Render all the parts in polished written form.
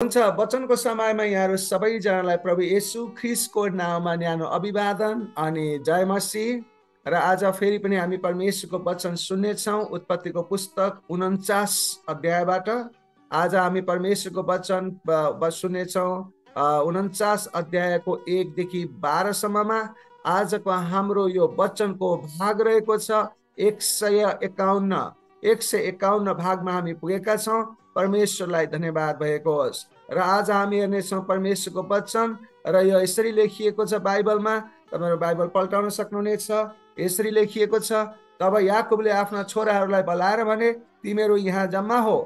हुन्छ। वचनको समयमा यहाँहरू सबैजनालाई प्रभु येशू ख्रिस्टको नाममा न्यानो अभिवादन अनि जय मसीह। र आज फेरि पनि हामी परमेश्वरको वचन सुन्नेछौँ उत्पत्तिको पुस्तक 49 अध्यायबाट। आज हामी परमेश्वरको वचन सुन्नेछौँ 49 अध्यायको 1 देखि 12 सम्ममा। आजको हाम्रो यो वचनको भाग रहेको छ 151 भागमा हामी पुगेका छौँ। परमेश्वरलाई धन्यवाद भएको होस्। र आज हामी हेर्नेछौँ परमेश्वरको वचन र यो यसरी लेखिएको छ बाइबलमा। तपाईहरु बाइबल पल्टाउन सक्नुहुनेछ। यसरी लेखिएको छ, तब याकुबले आफ्ना छोराहरूलाई बोलाएर भने, तिमीहरू यहाँ जम्मा हो,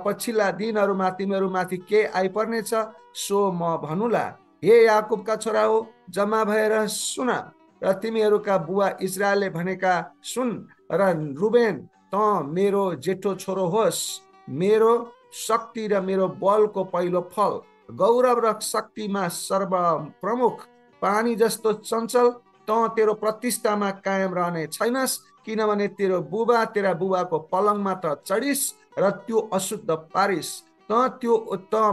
पछिल्ला दिनहरूमा तिमीहरूमाथि के आइपर्नेछ सो म भनुला। हे याकुबका छोरा हो, जम्मा भएर सुन र तिमीहरूका बुवा इजरायलले भनेका सुन। र रुबेन, त मेरो जेठो छोरो होस्, मेरो शक्ति र मेरो बलको पहिलो फल, गौरव र शक्तिमा सर्वप्रमुख, पानी जस्तो चञ्चल, त तेरो प्रतिष्ठामा कायम रहने छैनस्, किनभने तेरा बुबाको पलङमा त चढिस र त्यो अशुद्ध पारिस। त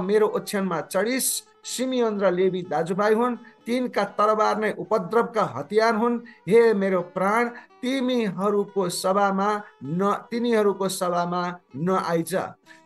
मेरो ओछ्यानमा चढिस। सिमियोन र लेवी दाजुभाइ हुन्, तिनका तरबार नै उपद्रवका हतियार हुन्। हे मेरो प्राण, तिनीहरूको सभामा नआइज,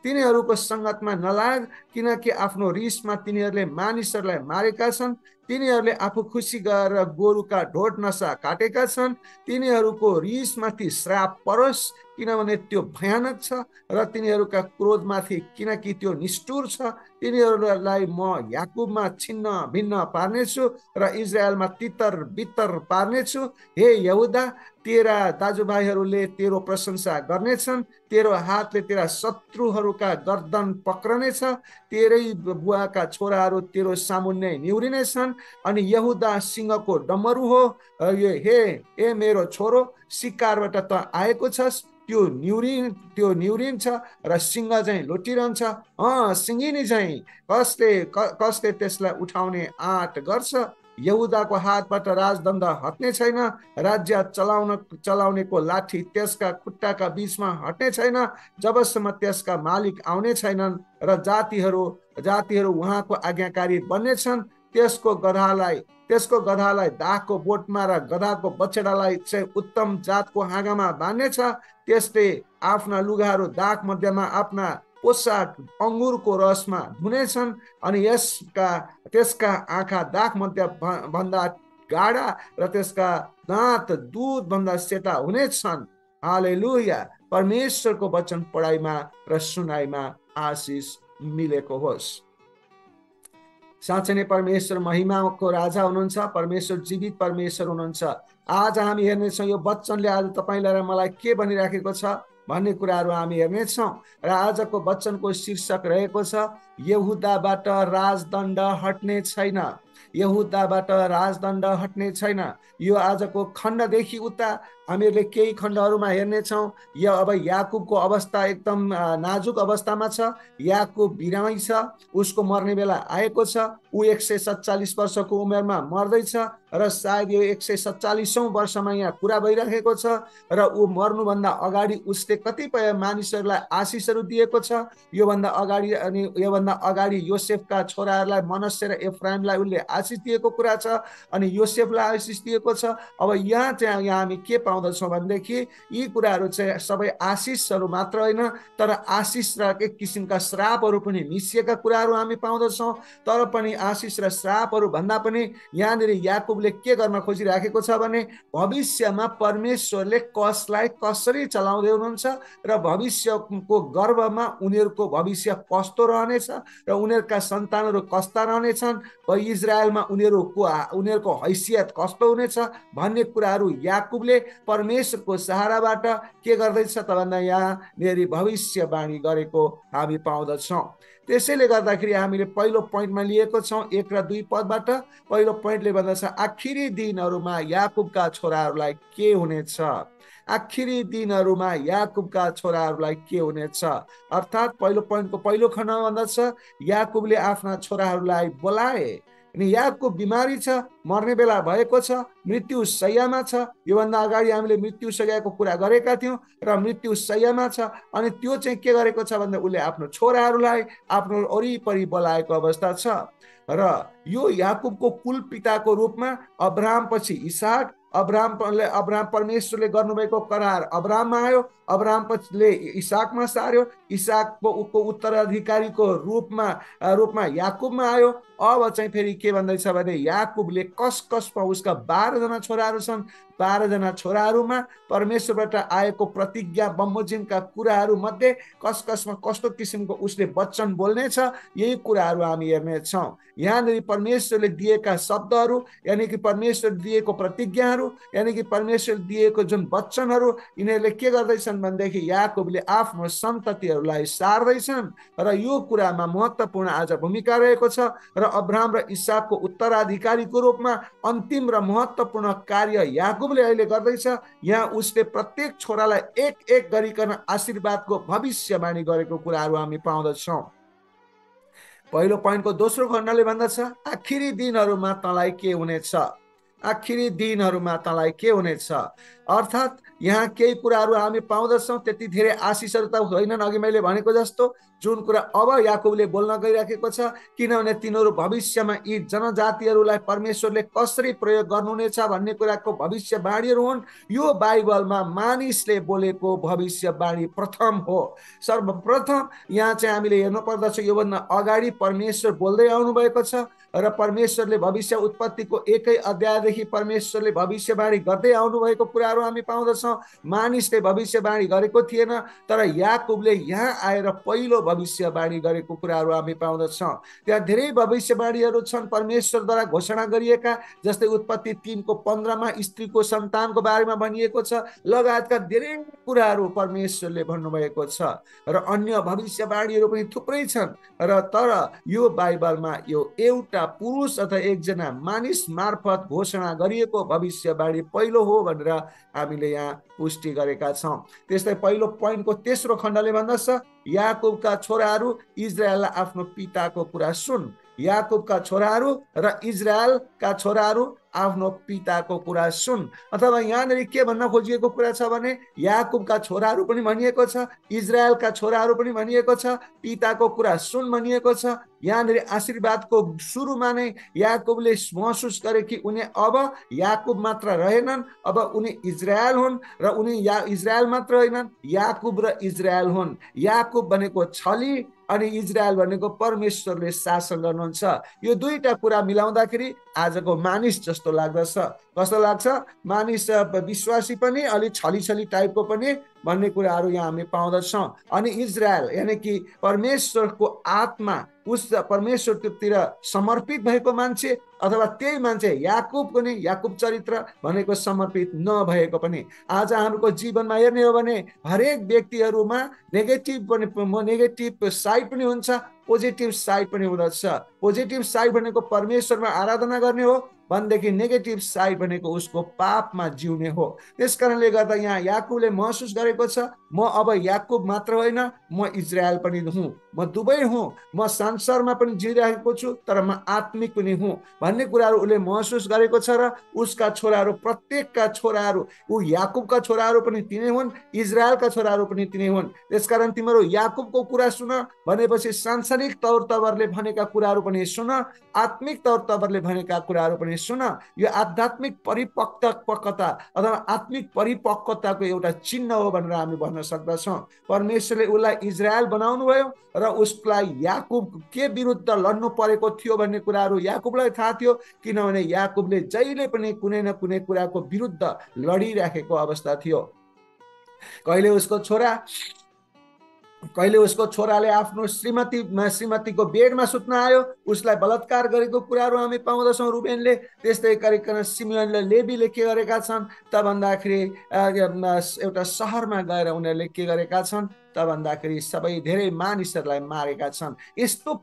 तिनीहरूको संगतमा नलाग, किनकि आफ्नो रिसमा तिनीहरूले मानिसहरूलाई मारेका छन्। तिनीहरूले आफू खुसी गरेर गोरुका ढोड नसा काटेका छन्। तिनीहरूको रिसमाथि श्राप परोस्, किनभने त्यो भयानक छ, र तिनीहरूका क्रोधमाथि, किनकि त्यो निष्ठुर छ। तिनीहरूलाई म याकुबमा छिन्न भिन्न पार्नेछु र इजरायलमा तितर बितर पार्नेछु। हे यहुदा, तेरा दाजुभाइहरूले तेरो प्रशंसा गर्नेछन्, तेरो हातले तेरा शत्रुहरूका गर्दन पक्रनेछ। तेरै बुवाका छोराहरू तेरो सामुन्ने निहुरिनेछन्। अनि यहुदा सिंहको डमरू हो। हे मेरो छोरो, शिकारबाट त आएको छस्, त्यो निहुरिन्छ र सिंह चाहिँ लुटिरहन्छ। सिंगिनी चाहिँ कसले त्यसलाई उठाउने आँट गर्छ। यहुदाको हातबाट राजदण्ड हट्ने छैन, राज्य चलाउनेको लाठी त्यसका खुट्टाका बीचमा हट्ने छैन, जबसम्म त्यसका मालिक आउने छैनन् र जातिहरू उहाँको आज्ञाकारी बन्नेछन्। त्यसको गधालाई दागको बोटमा र गधाको बछडालाई चाहिँ उत्तम जातको हाँगामा बाँध्नेछ। त्यसले आफ्ना लुगाहरू दाग मध्यमा, आफ्ना पोसाक अङ्गुरको रसमा धुनेछन्, अनि त्यसका आँखा दाग मध्य भन्दा गाढा र त्यसका दाँत दूध भन्दा सेता हुनेछन्। हालेलुया। परमेश्वरको वचन पढाइमा र सुनाइमा आशिष मिलेको होस्। साँच्चै नै परमेश्वर महिमाको राजा हुनुहुन्छ। परमेश्वर जीवित परमेश्वर हुनुहुन्छ। आज हामी हेर्नेछौँ यो वचनले आज तपाईँलाई र मलाई के भनिराखेको छ भन्ने कुराहरू हामी हेर्नेछौँ। र आजको वचनको शीर्षक रहेको छ, यहुदाबाट राजदण्ड हट्ने छैन। यहुदाबाट राजदण्ड हट्ने छैन। यो आजको खण्डदेखि उता हामीहरूले केही खण्डहरूमा हेर्नेछौँ। अब याकुबको अवस्था एकदम नाजुक अवस्थामा छ। याकुब बिरामी छ, उसको मर्ने बेला आएको छ। ऊ 147 वर्षको उमेरमा मर्दैछ र सायद यो 147औं वर्षमा यहाँ कुरा भइरहेको छ। र ऊ मर्नुभन्दा अगाडि उसले कतिपय मानिसहरूलाई आशिषहरू दिएको छ। योभन्दा अगाडि योसेफका छोराहरूलाई, मनश्शे र एफ्राइमलाई उसले आशिष दिएको कुरा छ, अनि योसेफलाई आशिष दिएको छ। अब यहाँ हामी के पाउँदछौँ भनेदेखि यी कुराहरू चाहिँ सबै आशिषहरू मात्र होइन, तर आशिष र एक किसिमका श्रापहरू पनि मिसिएका कुराहरू हामी पाउँदछौँ। तर पनि आशिष र श्रापहरू भन्दा पनि यहाँनिर याकुबले के गर्न खोजिराखेको छ भने, भविष्यमा परमेश्वरले कसलाई कसरी चलाउँदै हुनुहुन्छ र भविष्यको गर्भमा उनीहरूको भविष्य कस्तो रहनेछ र उनीहरूका सन्तानहरू कस्ता रहनेछन्, इजरायलमा उनीहरूको हैसियत कस्तो हुनेछ भन्ने कुराहरू याकुबले परमेश्वरको सहाराबाट के गर्दैछ त भन्दा यहाँनिर भविष्यवाणी गरेको हामी पाउँदछौँ। त्यसैले गर्दाखेरि हामीले पहिलो पोइन्टमा लिएको छौँ 1 र 2 पदबाट। पहिलो पोइन्टले भन्दछ, आखिरी दिनहरूमा याकुबका छोराहरूलाई के हुनेछ। आखिरी दिनहरूमा याकुबका छोराहरूलाई के हुनेछ। अर्थात् पहिलो पोइन्टको पहिलो खण्डमा भन्दछ, याकुबले आफ्ना छोराहरूलाई बोलाए अनि याकुब बिमारी छ, मर्ने बेला भएको छ, मृत्यु शय्यामा छ। योभन्दा अगाडि हामीले मृत्यु शय्याको कुरा गरेका थियौँ र मृत्यु शय्यामा छ। अनि त्यो चाहिँ के गरेको छ भन्दा उसले आफ्नो छोराहरूलाई आफ्नो वरिपरि बोलाएको अवस्था छ। र यो याकुबको कुल पिताको रूपमा अब्राहम पछि इसाक, अब्राहम परमेश्वरले गर्नुभएको करार अब्राहममा आयो, अब्राहमले इसाकमा सार्यो, इसाकको उत्तराधिकारीको रूपमा याकुबमा आयो। अब चाहिँ फेरि के भन्दैछ भने याकुबले कसमा उसका 12 जना छोराहरू छन्, 12 जना छोराहरूमा परमेश्वरबाट आएको प्रतिज्ञा बमोजिमका कुराहरू मध्ये कसमा कस्तो किसिमको उसले वचन बोल्नेछ, यही कुराहरू हामी हेर्नेछौँ। यहाँनिर परमेश्वरले दिएका शब्दहरू, यानि कि परमेश्वर दिएको प्रतिज्ञाहरू, यानि कि परमेश्वर दिएको जुन वचनहरू, यिनीहरूले के गर्दैछन् भनेदेखि याकुबले आफ्नो सन्ततिहरूलाई सार्दैछन्। र यो कुरामा महत्त्वपूर्ण आज भूमिका रहेको छ। र अब्राहम र इसाकको उत्तराधिकारीको रूपमा अन्तिम र महत्त्वपूर्ण कार्य याकुबले अहिले गर्दैछ। यहाँ उसले प्रत्येक छोरालाई एक एक गरिकन आशीर्वादको भविष्यवाणी गरेको कुराहरू हामी पाउँदछौँ। पहिलो पोइन्टको दोस्रो खण्डले भन्दछ, आखिरी दिनहरूमा तँलाई के हुनेछ, आखिरी दिनहरूमा तँलाई के हुनेछ। अर्थात् यहाँ केही कुराहरू हामी पाउँदछौँ, त्यति धेरै आशिषहरू त होइनन् अघि मैले भनेको जस्तो, जुन कुरा अब याकुबले बोल्न गइराखेको छ। किनभने तिनीहरू भविष्यमा यी जनजातिहरूलाई परमेश्वरले कसरी प्रयोग गर्नुहुनेछ भन्ने कुराको भविष्यवाणीहरू हुन्। यो बाइबलमा मानिसले बोलेको भविष्यवाणी प्रथम हो। सर्वप्रथम यहाँ चाहिँ हामीले हेर्नु पर्दछ, योभन्दा अगाडि परमेश्वर बोल्दै आउनुभएको छ र परमेश्वरले भविष्य उत्पत्तिको 1 अध्यायदेखि परमेश्वरले भविष्यवाणी गर्दै आउनुभएको कुराहरू हामी पाउँदछौँ। मानिसले भविष्यवाणी गरेको थिएन, तर याकुबले यहाँ आएर पहिलो भविष्यवाणी गरेको कुराहरू हामी पाउँदछौँ। त्यहाँ धेरै भविष्यवाणीहरू छन् परमेश्वरद्वारा घोषणा गरिएका, जस्तै उत्पत्ति 3:15मा स्त्रीको सन्तानको बारेमा भनिएको छ, लगायतका धेरै कुराहरू परमेश्वरले भन्नुभएको छ। र अन्य भविष्यवाणीहरू पनि थुप्रै छन्। र तर यो बाइबलमा यो एउटा पुरुष अथवा एकजना मानिस मार्फत घोषणा गरिएको भविष्यवाणी पहिलो हो भनेर हामीले यहाँ पुष्टि गरेका छौँ। त्यस्तै पहिलो पोइन्टको तेस्रो खण्डले भन्दछ, याकुबका छोराहरू इजरायललाई आफ्नो पिताको कुरा सुन। याकुबका छोराहरू र इजरायलका छोराहरू आफ्नो पिताको कुरा सुन। अथवा यहाँनिर के भन्न खोजिएको कुरा छ भने याकुबका छोराहरू पनि भनिएको छ, इजरायलका छोराहरू पनि भनिएको छ, पिताको कुरा सुन भनिएको छ। यहाँनिर आशीर्वादको सुरुमा नै याकुबले महसुस गरे कि उनी अब याकुब मात्र रहेनन्, अब उनी इजरायल हुन्। र उनी इजरायल मात्र होइनन्, याकुब र इजरायल हुन्। याकुब भनेको छली अनि इजरायल भनेको परमेश्वरले शासन गर्नुहुन्छ। यो दुईटा कुरा मिलाउँदाखेरि आजको मानिस जस्तो लाग्दछ। कस्तो लाग्छ? मानिस विश्वासी पनि अलि छली टाइपको पनि भन्ने कुराहरू यहाँ हामी पाउँदछौँ। अनि इजरायल यानि कि परमेश्वरको आत्मा उस परमेश्वरतिर समर्पित भएको मान्छे, अथवा त्यही मान्छे याकुब पनि, याकुब चरित्र भनेको समर्पित नभएको पनि। आज हाम्रो जीवनमा हेर्ने हो भने हरेक व्यक्तिहरूमा नेगेटिभ साइड पनि हुन्छ, पोजिटिभ साइड पनि हुँदछ। पोजिटिभ साइड भनेको परमेश्वरमा आराधना गर्ने हो भनेदेखि नेगेटिभ साइड भनेको उसको पापमा जिउने हो। त्यसकारणले गर्दा यहाँ याकुबले महसुस गरेको छ, म अब याकुब मात्र होइन, म इजरायल पनि हुँ, म दुवै हुँ, म संसारमा पनि जिइरहेको छु तर म आत्मिक पनि हुँ भन्ने कुराहरू उसले महसुस गरेको छ। र उसका छोराहरू, प्रत्येकका छोराहरू, ऊ याकुबका छोराहरू पनि तिनै हुन्, इजरायलका छोराहरू पनि तिनै हुन्। त्यसकारण तिमीहरू याकुबको कुरा सुन भनेपछि सांसारिक तौर तवरले भनेका कुराहरू पनि सुन, आत्मिक तौर तवरले भनेका कुराहरू पनि सुन। यो आध्यात्मिक परिपक्वता अथवा आत्मिक परिपक्वताको एउटा चिन्ह हो भनेर हामी भन्न सक्दछौँ। परमेश्वरले उसलाई इजरायल बनाउनु भयो र उसलाई याकुब के विरुद्ध लड्नु परेको थियो भन्ने कुराहरू याकुबलाई थाहा थियो, किनभने याकुबले जहिले पनि कुनै न कुनै कुराको विरुद्ध लडिराखेको अवस्था थियो। कहिले उसको छोराले आफ्नो श्रीमतीको बेडमा सुत्न आयो, उसलाई बलात्कार गरेको कुराहरू हामी पाउँदछौँ रुबेनले। त्यस्तै गरिकन सिमियोनले, लेवीले के गरेका छन् त भन्दाखेरि एउटा सहरमा गएर उनीहरूले के गरेका छन्, त भन्दाखेरि सबै धेरै मानिसहरूलाई मारेका छन्। यस्तो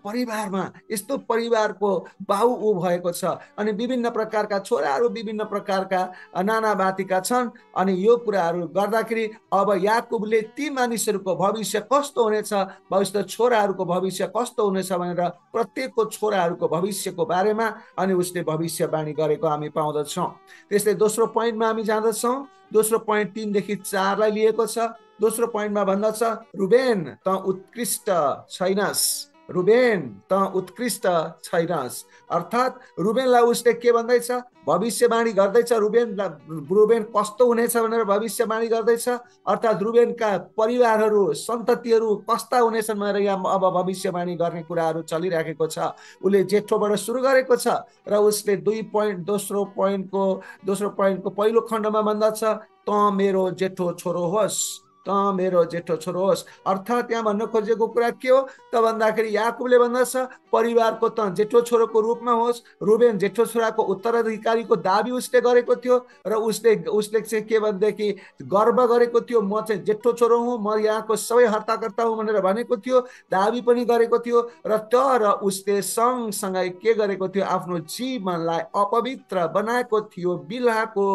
परिवारको बाउ ऊ भएको छ। अनि विभिन्न प्रकारका छोराहरू विभिन्न प्रकारका नानाभातीका छन्। अनि यो कुराहरू गर्दाखेरि अब याकुबले ती मानिसहरूको भविष्य कस्तो हुनेछ, भविष्य छोराहरूको भविष्य कस्तो हुनेछ भनेर प्रत्येकको छोराहरूको भविष्यको बारेमा अनि उसले भविष्यवाणी गरेको हामी पाउँदछौँ। त्यस्तै दोस्रो पोइन्टमा हामी जाँदछौँ। दोस्रो पोइन्ट 3 देखि 4 लाई लिएको छ। दोस्रो पोइन्टमा भन्दछ, रुबेन त उत्कृष्ट छैनस्, रुबेन त उत्कृष्ट छैनस्। अर्थात् रुबेनलाई उसले के भन्दैछ, भविष्यवाणी गर्दैछ। रुबेन कस्तो हुनेछ भनेर भविष्यवाणी गर्दैछ। अर्थात् रुबेनका परिवारहरू सन्ततिहरू कस्ता हुनेछन् भनेर यहाँ अब भविष्यवाणी गर्ने कुराहरू चलिराखेको छ। उसले जेठोबाट सुरु गरेको छ र उसले दोस्रो पोइन्टको पहिलो खण्डमा भन्दछ, त मेरो जेठो छोरो होस्, त मेरो जेठो छोरो होस्। अर्थात् यहाँ भन्न खोजेको कुरा के हो त भन्दाखेरि याकुबले भन्दछ परिवारको त जेठो छोरोको रूपमा होस्। रुबेन जेठो छोराको उत्तराधिकारीको दाबी उसले गरेको थियो र उसले चाहिँ के भनेदेखि गर्व गरेको थियो, म चाहिँ जेठो छोरो हुँ, म यहाँको सबै हर्ताकर्ता हुँ भनेर भनेको थियो, दाबी पनि गरेको थियो। र तर उसले सँगसँगै के गरेको थियो, आफ्नो जीवनलाई अपवित्र बनाएको थियो। बिल्लाको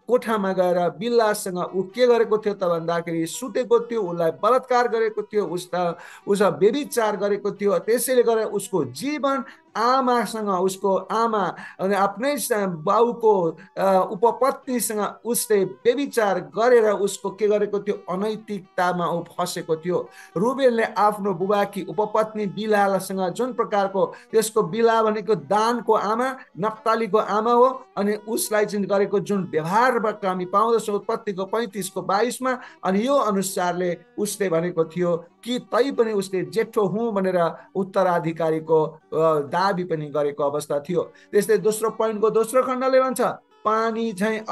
कोठामा गएर बिल्लासँग ऊ के गरेको थियो त भन्दाखेरि सुतेको थियो, उसलाई बलात्कार गरेको थियो, उसलाई व्यभिचार गरेको थियो। त्यसैले गर्दा उसको जीवन आमासँग, उसको आमा अनि आफ्नै बाउको उपपत्नीसँग उसले व्यभिचार गरेर उसको के गरेको थियो, अनैतिकतामा ऊ फसेको थियो। रुबेनले आफ्नो बुबाकी उपपत्नी बिलासँग जुन प्रकारको, त्यसको बिला भनेको दानको आमा, नप्तालीको आमा हो, अनि उसलाई चाहिँ गरेको जुन व्यवहारबाट हामी पाउँदछौँ उत्पत्तिको 35:22 मा। अनि यो अनुसारले उसले भनेको थियो कि तै पनि उसले जेठो हुँ भनेर उत्तराधिकारीको दाबी पनि गरेको अवस्था थियो। त्यस्तै दोस्रो पोइन्टको दोस्रो खण्डले भन्छ, पानी झैं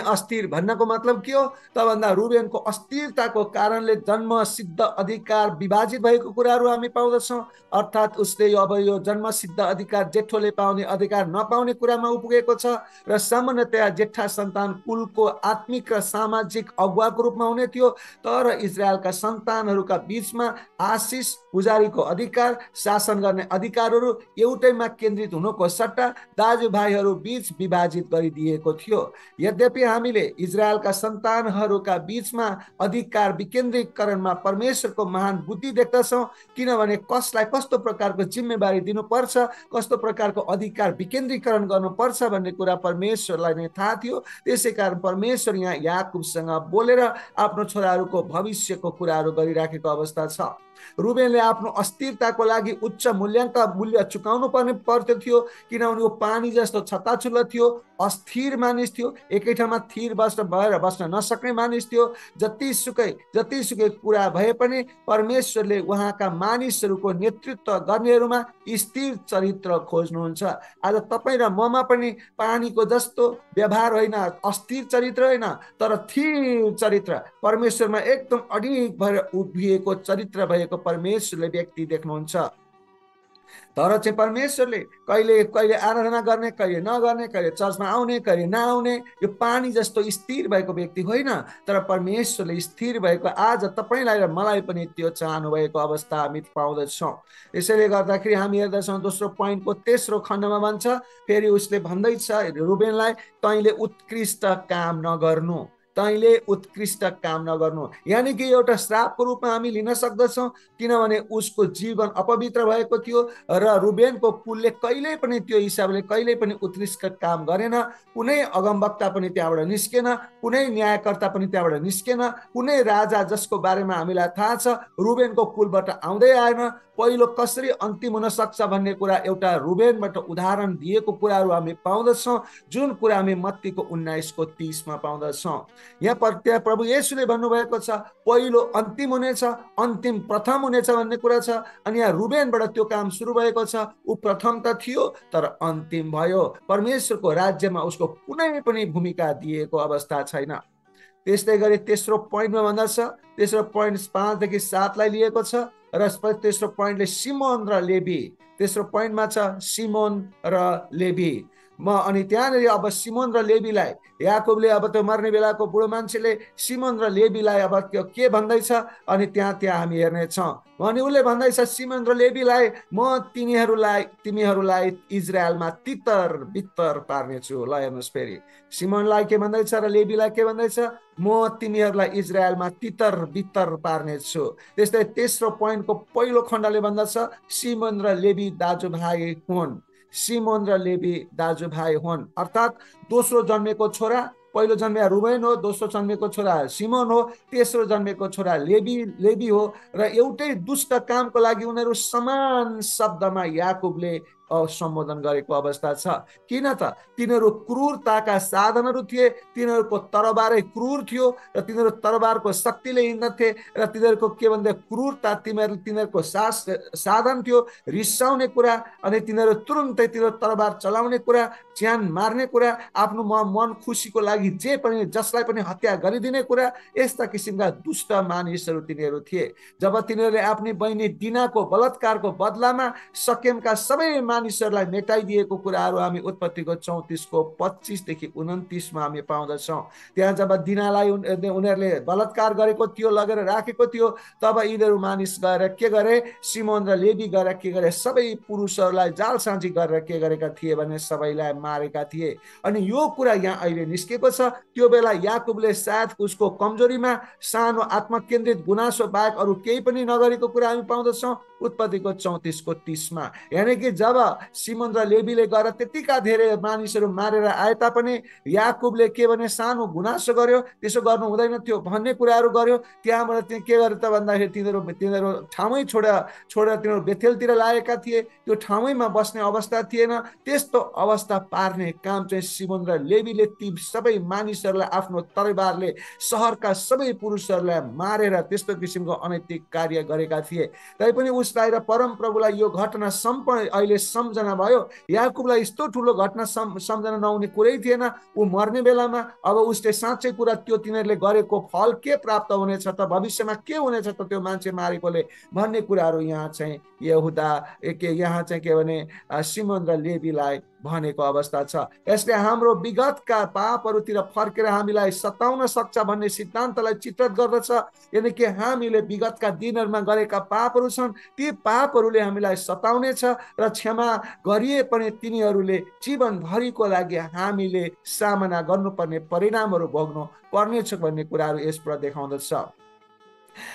अस्थिर भन्नको मतलब के हो त भन्दा रुबेनको अस्थिरताको कारणले जन्मसिद्ध अधिकार विभाजित भएको कुराहरू हामी पाउँदछौँ। अर्थात् उसले अब यो जन्मसिद्ध अधिकार जेठोले पाउने अधिकार नपाउने कुरामा उपुगेको छ। र सामान्यतया जेठा सन्तान कुलको आत्मिक र सामाजिक अगुवाको रूपमा हुने थियो। तर इजरायलका सन्तानहरूका बीचमा आशिष, पुजारीको अधिकार, शासन गर्ने अधिकारहरू एउटैमा केन्द्रित हुनुको सट्टा दाजुभाइहरू बीच विभाजित गरिदिएको थियो। यद्यपि हामीले इजरायलका सन्तानहरूका बीचमा अधिकार विकेन्द्रीकरणमा परमेश्वरको महान बुद्धि देख्दछौँ, किनभने कसलाई कस्तो प्रकारको जिम्मेवारी दिनुपर्छ, कस्तो प्रकारको अधिकार विकेन्द्रीकरण गर्नुपर्छ भन्ने कुरा परमेश्वरलाई नै थाहा थियो। त्यसै कारण परमेश्वर यहाँ याकुबसँग बोलेर आफ्नो छोराहरूको भविष्यको कुराहरू गरिराखेको अवस्था छ। रुबेनले आफ्नो अस्थिरताको लागि उच्च मूल्य चुकाउनु पर्थ्यो थियो, किनभने ऊ पानी जस्तो छत्ताछुल्लो थियो, अस्थिर मानिस थियो, एकै ठाउँमा थिर बस्न नसक्ने मानिस थियो। जतिसुकै कुरा भए पनि परमेश्वरले उहाँका मानिसहरूको नेतृत्व गर्नेहरूमा स्थिर चरित्र खोज्नुहुन्छ। आज तपाईँ र ममा पनि पानीको जस्तो व्यवहार होइन, अस्थिर चरित्र होइन, तर थिर चरित्र, परमेश्वरमा एकदम अडिग भएर उभिएको चरित्र भएको परमेश्वरले व्यक्ति देख्नुहुन्छ। तर चाहिँ परमेश्वरले कहिले आराधना गर्ने, कहिले नगर्ने, कहिले चर्चमा आउने, कहिले नआउने, यो पानी जस्तो स्थिर भएको व्यक्ति होइन। तर परमेश्वरले स्थिर भएको आज तपाईँलाई र मलाई पनि त्यो चाहनु भएको अवस्था हामी पाउँदछौँ। यसैले गर्दाखेरि हामी हेर्दछौँ दोस्रो पोइन्टको तेस्रो खण्डमा भन्छ, फेरि उसले भन्दैछ रुबेनलाई, तैँले उत्कृष्ट काम नगर्नु, तैँले उत्कृष्ट काम नगर्नु। यानि कि एउटा श्रापको रूपमा हामी लिन सक्दछौँ, किनभने उसको जीवन अपवित्र भएको थियो र रुबेनको कुलले कहिल्यै पनि त्यो हिसाबले कहिल्यै पनि उत्कृष्ट काम गरेन। कुनै अगमवक्ता पनि त्यहाँबाट निस्केन, कुनै न्यायकर्ता पनि त्यहाँबाट निस्केन, कुनै राजा जसको बारेमा हामीलाई थाहा छ रुबेनको कुलबाट आउँदै आएन। पहिलो कसरी अन्तिम हुन सक्छ भन्ने कुरा एउटा रुबेनबाट उदाहरण दिएको कुराहरू हामी पाउँदछौँ, जुन कुरा हामी मत्तीको 19:30 मा पाउँदछौँ। यहाँ प्रभु येशूले भन्नुभएको छ पहिलो अन्तिम हुनेछ, अन्तिम प्रथम हुनेछ भन्ने कुरा छ। अनि यहाँ रुबेनबाट त्यो काम सुरु भएको छ। ऊ प्रथम त थियो तर अन्तिम भयो। परमेश्वरको राज्यमा उसको कुनै पनि भूमिका दिएको अवस्था छैन। त्यस्तै गरी तेस्रो पोइन्टमा भन्दछ, तेस्रो पोइन्ट 5 देखि 7 लाई लिएको छ र तेस्रो पोइन्टले सिमोन र लेवी, तेस्रो पोइन्टमा छ सिमोन र लेवी। अनि त्यहाँनिर अब सिमोन र लेवीलाई याकुबले अब त्यो मर्ने बेलाको बुढो मान्छेले सिमोन र लेवीलाई अब त्यो के भन्दैछ अनि त्यहाँ हामी हेर्नेछौँ। अनि उसले भन्दैछ सिमोन र लेवीलाई, म तिमीहरूलाई इजरायलमा तितर बित्तर पार्नेछु। ल हेर्नुहोस् फेरि सिमोनलाई के भन्दैछ र लेवीलाई के भन्दैछ, म तिमीहरूलाई इजरायलमा तितर बित्तर पार्नेछु। त्यस्तै तेस्रो पोइन्टको पहिलो खण्डले भन्दछ सिमोन र लेवी दाजुभाइ हुन्। सिमोन र लेवी दाजुभाइ हुन् अर्थात् दोस्रो जन्मेको छोरा, पहिलो जन्मेको रुबेन हो, दोस्रो जन्मेको छोरा सिमोन हो, तेस्रो जन्मेको छोरा लेवी हो। र एउटै दुष्ट कामको लागि उनीहरू समान शब्दमा याकुबले सम्बोधन गरेको अवस्था छ। किन त तिनीहरू क्रूरताका साधनहरू थिए, तिनीहरूको तरबारै क्रूर थियो र तिनीहरू तरबारको शक्तिले हिँड्दथे र तिनीहरूको के भन्दा क्रूरता तिनीहरूको साधन थियो, रिसाउने कुरा। अनि तिनीहरू तुरुन्तै तिनीहरू तरबार चलाउने कुरा, ज्यान मार्ने कुरा, आफ्नो मन खुसीको लागि जे पनि जसलाई पनि हत्या गरिदिने कुरा, यस्ता किसिमका दुष्ट मानिसहरू तिनीहरू थिए। जब तिनीहरूले आफ्नो बहिनी दिनाको बलात्कारको बदलामा सकेमका सबै मानिसहरूलाई मेटाइदिएको कुराहरू हामी उत्पत्तिको 34को 25देखि 29मा हामी पाउँदछौँ। त्यहाँ जब दिनालाई उनीहरूले बलात्कार गरेको थियो, लगेर राखेको थियो, तब यिनीहरू मानिस गएर के गरे, सिमोन र लेवी गएर के गरे, सबै पुरुषहरूलाई जालसाजी गरेर के गरेका थिए भने सबैलाई मारेका थिए। अनि यो कुरा यहाँ अहिले निस्केको छ। त्यो बेला याकुबले सायद उसको कमजोरीमा सानो आत्मकेन्द्रित गुनासो बाहेक अरू केही पनि नगरेको कुरा हामी पाउँदछौँ उत्पत्तिको 34को 30मा। यानि कि जब सिमोन र लेवीले गएर त्यतिका धेरै मानिसहरू मारेर आए तापनि याकुबले के भने सानो गुनासो गर्यो, त्यसो गर्नु हुँदैन थियो भन्ने कुराहरू गर्यो। त्यहाँबाट के गर्यो त भन्दाखेरि तिनीहरू ठाउँै छोडेर तिनीहरू बेथेलतिर लागेका थिए। त्यो ठाउँैमा बस्ने अवस्था थिएन। त्यस्तो अवस्था पार्ने काम चाहिँ सिमोन र लेवीले ती सबै मानिसहरूलाई आफ्नो तरबारले सहरका सबै पुरुषहरूलाई मारेर त्यस्तो किसिमको अनैतिक कार्य गरेका थिए। तैपनि उसलाई र परमप्रभुलाई यो घटना सम्पूर्ण अहिले सम्झना भयो। याकुबलाई यस्तो ठुलो घटना सम्झना नहुने कुरै थिएन। ऊ मर्ने बेलामा अब उसले साँच्चै कुरा त्यो तिनीहरूले गरेको फल के प्राप्त हुनेछ त, भविष्यमा के हुनेछ त त्यो मान्छे मारेकोले भन्ने कुराहरू यहाँ चाहिँ यहाँ चाहिँ के भने सिमोन र लेवीलाई भनेको अवस्था छ। यसले हाम्रो विगतका पापहरूतिर फर्केर हामीलाई सताउन सक्छ भन्ने सिद्धान्तलाई चित्रित गर्दछ। यानि कि हामीले विगतका दिनहरूमा गरेका पापहरू छन्, ती पापहरूले हामीलाई सताउनेछ र क्षमा गरिए पनि तिनीहरूले जीवनभरिको लागि हामीले सामना गर्नुपर्ने परिणामहरू भोग्नु पर्नेछ भन्ने कुराहरू यसबाट देखाउँदछ।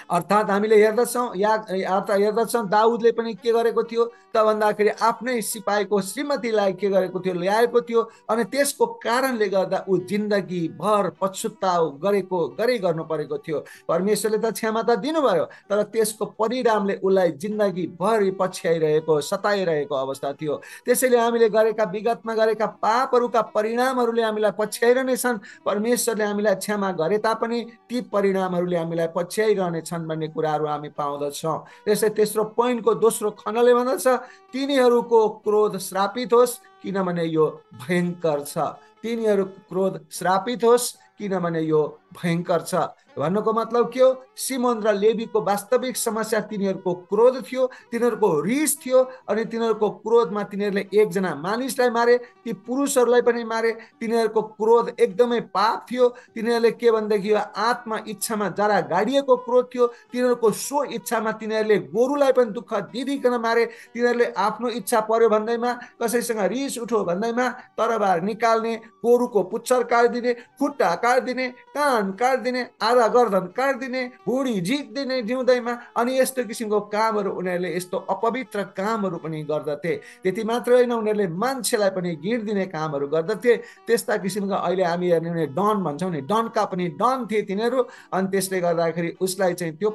अर्थात् हामीले हेर्दछौँ दाउदले पनि के गरेको थियो त भन्दाखेरि आफ्नै सिपाहीको श्रीमतीलाई के गरेको थियो, ल्याएको थियो। अनि त्यसको कारणले गर्दा ऊ जिन्दगी भर पछुताउ गरे गर्नु परेको थियो। परमेश्वरले त क्षमा त दिनुभयो, तर त्यसको परिणामले उसलाई जिन्दगी भर पछ्याइरहेको सताइरहेको अवस्था थियो। त्यसैले हामीले गरेका विगतमा गरेका पापहरूका परिणामहरूले हामीलाई पछ्याइरहनेछन्। परमेश्वरले हामीलाई क्षमा गरे तापनि ती परिणामहरूले हामीलाई पछ्याइरहनेछन् भन्ने कुराहरू हामी पाउँदछौँ। त्यसै तेस्रो पोइन्टको दोस्रो खण्डले भन्दछ तिनीहरूको क्रोध श्रापित होस् किनभने यो भयङ्कर छ। तिनीहरूको क्रोध श्रापित होस् किनभने यो भयङ्कर छ भन्नुको मतलब के हो? सिमोन र लेवीको वास्तविक समस्या तिनीहरूको क्रोध थियो, तिनीहरूको रिस थियो। अनि तिनीहरूको क्रोधमा तिनीहरूले एकजना मानिसलाई मारे, ती पुरुषहरूलाई पनि मारे। तिनीहरूको क्रोध एकदमै पाप थियो। तिनीहरूले के भनेदेखि आत्मा इच्छामा जरा गाडिएको क्रोध थियो। तिनीहरूको सो इच्छामा तिनीहरूले गोरुलाई पनि दुःख दिइकन मारे। तिनीहरूले आफ्नो इच्छा पर्यो भन्दैमा, कसैसँग रिस उठो भन्दैमा तरबार निकाल्ने, गोरुको पुच्छर काटिदिने, खुट्टा काटिदिने, कान काटिदिने, आधा गर्दन काटिदिने, भुँडी झिक्दिने जिउँदैमा। अनि यस्तो किसिमको कामहरू उनीहरूले यस्तो अपवित्र कामहरू पनि गर्दथे। त्यति मात्र होइन, उनीहरूले मान्छेलाई पनि गिर्दिने कामहरू गर्दथे। त्यस्ता किसिमका अहिले हामी हेर्ने भने डन भन्छौँ नि, डनका पनि डन थिए तिनीहरू। अनि त्यसले गर्दाखेरि उसलाई चाहिँ त्यो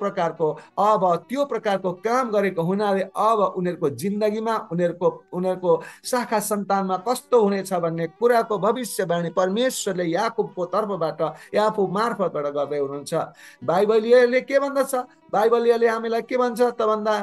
प्रकारको काम गरेको हुनाले अब उनीहरूको जिन्दगीमा उनीहरूको शाखा सन्तानमा कस्तो हुनेछ भन्ने कुराको भविष्यवाणी परमेश्वरले याकुबको तर्फबाट, याकुब मार्फतबाट गर्दै हुनुहुन्छ। बाइबलले के भन्दछ? बाइबलले हामीलाई के भन्छ त भन्दा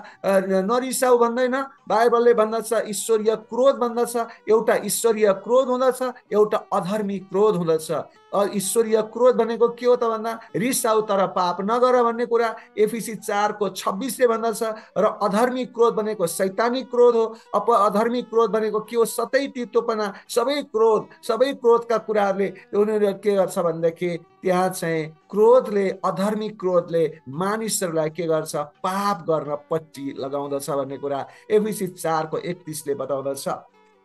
नरिसाउ भन्दैन, बाइबलले भन्दछ ईश्वरीय क्रोध भन्दछ। एउटा ईश्वरीय क्रोध हुँदछ, एउटा अधर्मी क्रोध हुँदछ। ईश्वरीय क्रोध भनेको के हो त भन्दा रिसाउ तर पाप नगर भन्ने कुरा एफिसी 4:26 भन्दछ। र अधर्मी क्रोध भनेको शैतानिक क्रोध हो। अधर्मी क्रोध भनेको के हो? सतै तितोपना, सबै क्रोधका कुराहरूले उनीहरू के गर्छ भनेदेखि त्यहाँ चाहिँ क्रोधले, अधर्मी क्रोधले मानिसहरूलाई के गर्छ? पाप गर्न पट्टी लगाउँदछ भन्ने कुरा एफिसी 4:31 बताउँदछ।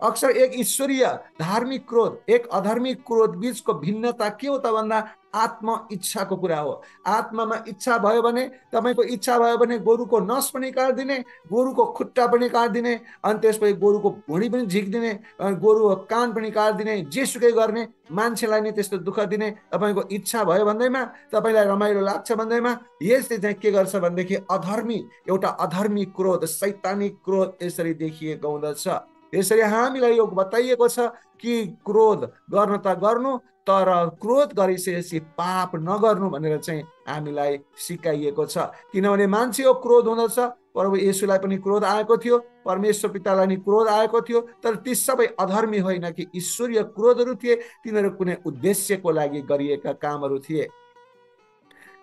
अक्सर एक ईश्वरीय धार्मिक क्रोध, एक अधर्मिक क्रोध बीचको भिन्नता के हो त भन्दा आत्म इच्छाको कुरा हो। आत्मामा इच्छा भयो भने, तपाईँको इच्छा भयो भने गोरुको नस पनि काटिदिने, गोरुको खुट्टा पनि काटिदिने, अनि त्यसपछि गोरुको भुँडी पनि झिकिदिने, गोरुको कान पनि काटिदिने, जेसुकै गर्ने, मान्छेलाई नै त्यस्तो दुःख दिने तपाईँको इच्छा भयो भन्दैमा, तपाईँलाई रमाइलो लाग्छ भन्दैमा, यसले चाहिँ के गर्छ भनेदेखि एउटा अधर्मी क्रोध, शैतानिक क्रोध यसरी देखिएको हुँदछ। यसरी हामीलाई यो बताइएको छ कि क्रोध गर्न त गर्नु, तर क्रोध गरिसकेपछि पाप नगर्नु भनेर चाहिँ हामीलाई सिकाइएको छ। किनभने मान्छेको क्रोध हुँदछ, प्रभु येशूलाई पनि क्रोध आएको थियो, परमेश्वर पितालाई पनि क्रोध आएको थियो, तर ती सबै अधर्मी होइन कि ईश्वरीय क्रोधहरू थिए, तिनीहरू कुनै उद्देश्यको लागि गरिएका कामहरू थिए।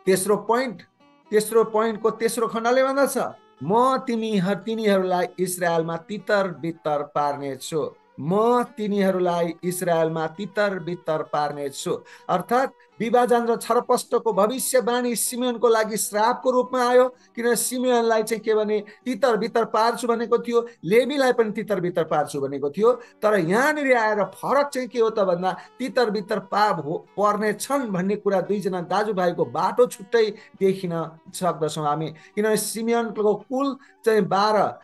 तेस्रो पोइन्टको तेस्रो खण्डले भन्दछ, म तिनीहरूलाई इस्राएलमा तितर बितर पार्नेछु। म तिनीहरूलाई इस्राएलमा तितर बितर पार्नेछु। अर्थात् विभाजन र छरपष्टको भविष्यवाणी सिमेयोनको लागि श्रापको रूपमा आयो। किन सिमेयोनलाई चाहिँ के भने तितर बितर पार्छु भनेको थियो, लेवीलाई पनि तितर बितर पार्छु भनेको थियो। तर यहाँनिर आएर फरक चाहिँ के हो त भन्दा तितर बितर पर्ने छन् भन्ने कुरा दुईजना दाजुभाइको बाटो छुट्टै देखिन सक्दछौँ हामी। किनभने सिमेयोनको कुल चाहिँ 12,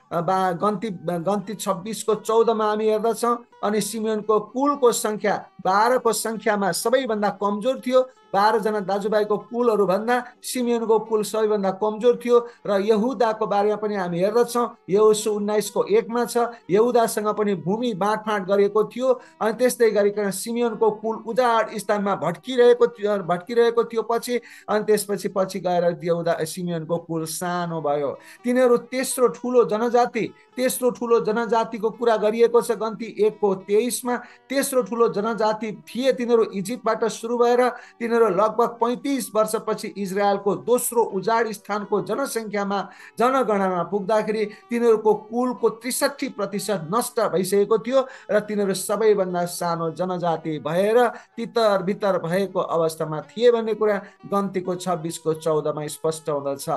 गन्ती 26:14 हामी हेर्दछौँ। अनि सिमेयोनको कुलको संख्या 12 को संख्यामा सबैभन्दा कमजोर थियो। 12 जना दाजुभाइको कुलहरू भन्दा सिमेयोनको कुल सबैभन्दा कमजोर थियो। र यहुदाको बारेमा पनि हामी हेर्दछौँ, यहोशू 19:1 छ, यहुदासँग पनि भूमि बाँडफाँड गरिएको थियो। अनि त्यस्तै गरिकन सिमेयोनको कुल उजाड स्थानमा भट्किरहेको थियो पछि। अनि त्यसपछि गएर सिमेयोनको कुल सानो भयो। तिनीहरू तेस्रो ठुलो जनजातिको कुरा गरिएको छ गन्ती 1:23। तेस्रो ठुलो जनजाति थिए तिनीहरू। इजिप्टबाट सुरु भएर तिनीहरू लगभग 35 वर्षपछि इजरायलको दोस्रो उजाड स्थानको जनगणनामा पुग्दाखेरि तिनीहरूको कुलको 63% नष्ट भइसकेको थियो र तिनीहरू सबैभन्दा सानो जनजाति भएर तितर बितर भएको अवस्थामा थिए भन्ने कुरा गन्तीको 26:14 स्पष्ट हुँदछ।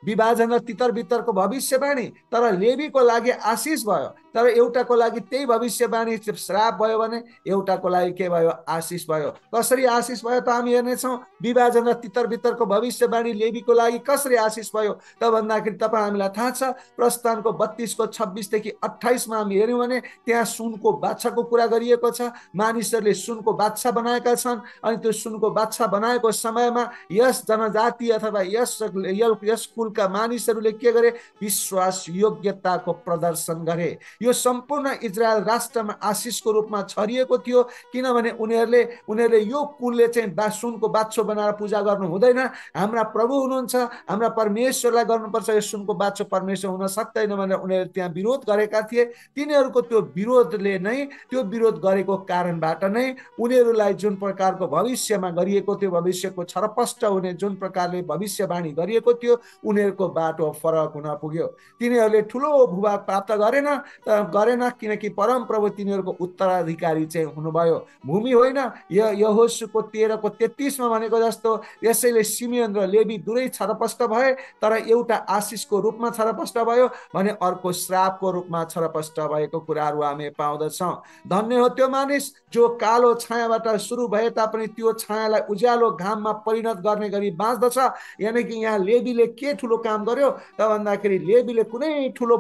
विभाजन र तितर बितरको भविष्यवाणी तर लेवीको लागि आशिष भयो। तर एउटाको लागि त्यही भविष्यवाणी श्राप भयो भने एउटाको लागि के भयो? आशिष भयो। कसरी आशिष भयो त हामी हेर्नेछौँ। विभाजन र तितर बितरको भविष्यवाणी लेवीको लागि कसरी आशिष भयो त भन्दाखेरि हामीलाई थाहा छ, प्रस्थानको 32:26-28 हामी हेर्यौँ भने त्यहाँ सुनको बाछाको कुरा गरिएको छ। मानिसहरूले सुनको बाछा बनाएका छन्। अनि त्यो सुनको बाछा बनाएको समयमा यस जनजाति अथवा यस कुलका मानिसहरूले के गरे? विश्वास योग्यताको प्रदर्शन गरे। यो सम्पूर्ण इजरायल राष्ट्रमा आशिषको रूपमा छरिएको थियो। किनभने उनीहरूले यो कुलले चाहिँ सुनको बाछो बनाएर पूजा गर्नु हुँदैन, हाम्रा प्रभु हुनुहुन्छ, हाम्रा परमेश्वरलाई गर्नुपर्छ, यो सुनको बाछो परमेश्वर हुन सक्दैन भनेर उनीहरूले त्यहाँ विरोध गरेका थिए। तिनीहरूको त्यो विरोध गरेको कारणबाट नै उनीहरूलाई जुन प्रकारको भविष्यमा गरिएको थियो, भविष्यको छरपष्ट हुने जुन प्रकारले भविष्यवाणी गरिएको थियो, उनीहरूको बाटो फरक हुन पुग्यो। तिनीहरूले ठुलो भूभाग प्राप्त गरेन किनकि परमप्रभु तिनीहरूको उत्तराधिकारी चाहिँ हुनुभयो, भूमि होइन। यहोशूको 13:33 भनेको जस्तो यसैले सिमेयोन र लेवी दुवै छरपष्ट भए, तर एउटा आशिषको रूपमा छरपष्ट भयो भने अर्को श्रापको रूपमा छरपष्ट भएको कुराहरू हामी पाउँदछौँ। धन्य हो त्यो मानिस जो कालो छायाबाट सुरु भए तापनि त्यो छायालाई उज्यालो घाममा परिणत गर्ने गरी बाँच्दछ। यानि कि यहाँ लेवीले के ठुलो काम गर्यो त भन्दाखेरि लेवीले कुनै ठुलो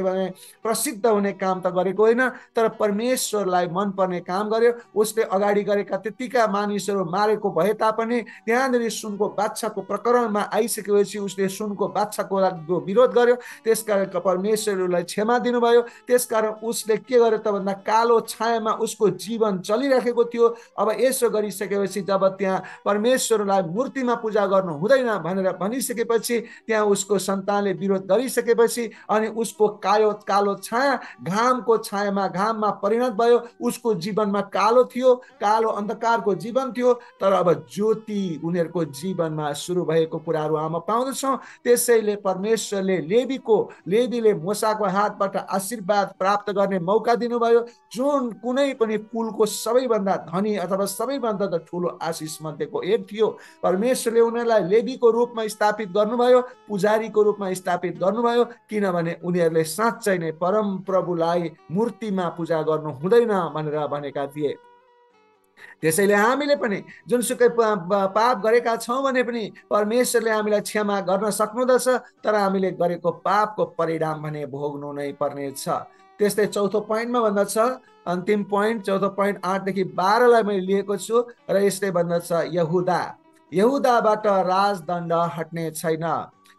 भने प्रसिद्ध हुने काम त गरेको होइन, तर परमेश्वरलाई मनपर्ने काम गर्यो। उसले अगाडि गरेका त्यतिका मानिसहरू मारेको भए तापनि त्यहाँनिर सुनको बाछाको प्रकरणमा आइसकेपछि उसले सुनको बाछाको विरोध गर्यो। त्यसकारण परमेश्वरलाई क्षमा दिनुभयो। त्यसकारण उसले के गर्यो त भन्दा कालो छायामा उसको जीवन चलिरहेको थियो। अब यसो गरिसकेपछि जब त्यहाँ परमेश्वरलाई मूर्तिमा पूजा गर्नु हुँदैन भनेर भनिसकेपछि त्यहाँ उसको सन्तानले विरोध गरिसकेपछि अनि उसको कालो छाया घामको छायामा घाममा परिणत भयो। उसको जीवनमा कालो थियो, कालो अन्धकारको जीवन थियो, तर अब ज्योति उनीहरूको जीवनमा सुरु भएको कुराहरू हामी पाउँदछौँ। त्यसैले परमेश्वरले लेवीले मूसाको हातबाट आशीर्वाद प्राप्त गर्ने मौका दिनुभयो, जुन कुनै पनि कुलको सबैभन्दा धनी अथवा सबैभन्दा ठुलो आशिष मध्येको एक थियो। परमेश्वरले उनीहरूलाई लेवीको रूपमा स्थापित गर्नुभयो, पुजारीको रूपमा स्थापित गर्नुभयो, किनभने उनीहरूले साँच्चै नै परम प्रभुलाई मूर्तिमा पूजा गर्नु हुँदैन भनेर भनेका थिए। त्यसैले हामीले पनि जुनसुकै पाप गरेका छौँ भने पनि परमेश्वरले हामीलाई क्षमा गर्न सक्नुहुँदछ, तर हामीले गरेको पापको परिणाम भने भोग्नु नै पर्नेछ। त्यस्तै चौथो पोइन्टमा भन्दछ, अन्तिम पोइन्ट चौथो पोइन्ट 8 देखि 12 लाई मैले लिएको छु र यसले भन्दछ यहुदाबाट राजदण्ड हट्ने छैन।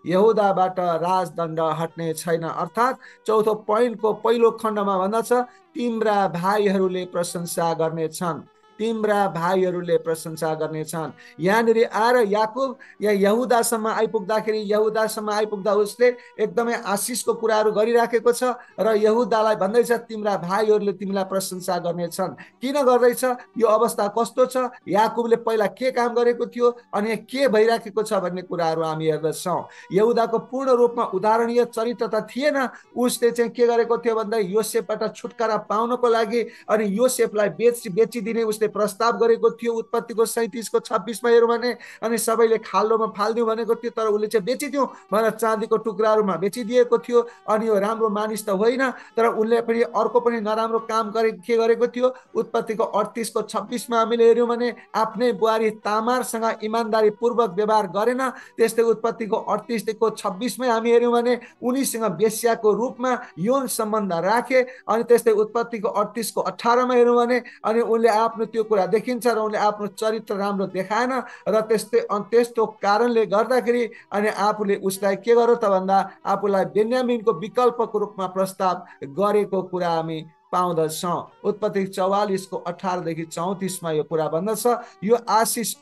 यहुदाबाट राजदण्ड हट्ने छैन अर्थात् चौथो पोइन्टको पहिलो खण्डमा भन्दछ तिम्रा भाइहरूले प्रशंसा गर्नेछन्, तिम्रा भाइहरूले प्रशंसा गर्नेछन्। यहाँनिर आएर याकुब या यहुदासम्म आइपुग्दा उसले एकदमै आशिषको कुराहरू गरिराखेको छ र यहुदालाई भन्दैछ तिम्रा भाइहरूले तिमीलाई प्रशंसा गर्नेछन्। किन गर्दैछ? यो अवस्था कस्तो छ, याकुबले पहिला के काम गरेको थियो अनि के भइराखेको छ भन्ने कुराहरू हामी हेर्दछौँ। यहुदाको पूर्ण रूपमा उदाहरणीय चरित्र त थिएन। उसले चाहिँ के गरेको थियो भन्दा योसेफबाट छुटकारा पाउनको लागि अनि योसेफलाई बेचिदिने उसले प्रस्ताव गरेको थियो। उत्पत्तिको 37 को 26 मा हेरौँ भने अनि सबैले खाल्डोमा फाल्दिउँ भनेको थियो, तर उसले चाहिँ बेचिदिउँ भनेर चाँदीको टुक्राहरूमा बेचिदिएको थियो। अनि यो राम्रो मानिस त होइन, तर उसले पनि अर्को पनि नराम्रो काम के गरेको थियो। उत्पत्तिको 38 को 26 मा हामीले हेऱ्यौँ भने आफ्नै बुहारी तामारसँग इमान्दारी पूर्वक व्यवहार गरेन। त्यस्तै उत्पत्तिको 38 को 26 मै हामी हेऱ्यौँ भने उनीसँग वेश्याको रूपमा यौन सम्बन्ध राखे। अनि त्यस्तै उत्पत्तिको 38 को 18 मा हेऱ्यौँ भने अनि उनले आफ्नो त्यो कुरा देखिन्छ र उनले आफ्नो चरित्र राम्रो देखाएन र त्यस्तो कारणले गर्दाखेरि अनि आफूले उसलाई के गर्यो त भन्दा आफूलाई बेन्यामिनको विकल्पको रूपमा प्रस्ताव गरेको कुरा हामी पाउँदछौँ। उत्पत्ति 44 को 18 देखि 34 मा यो कुरा भन्दछ यो आशिष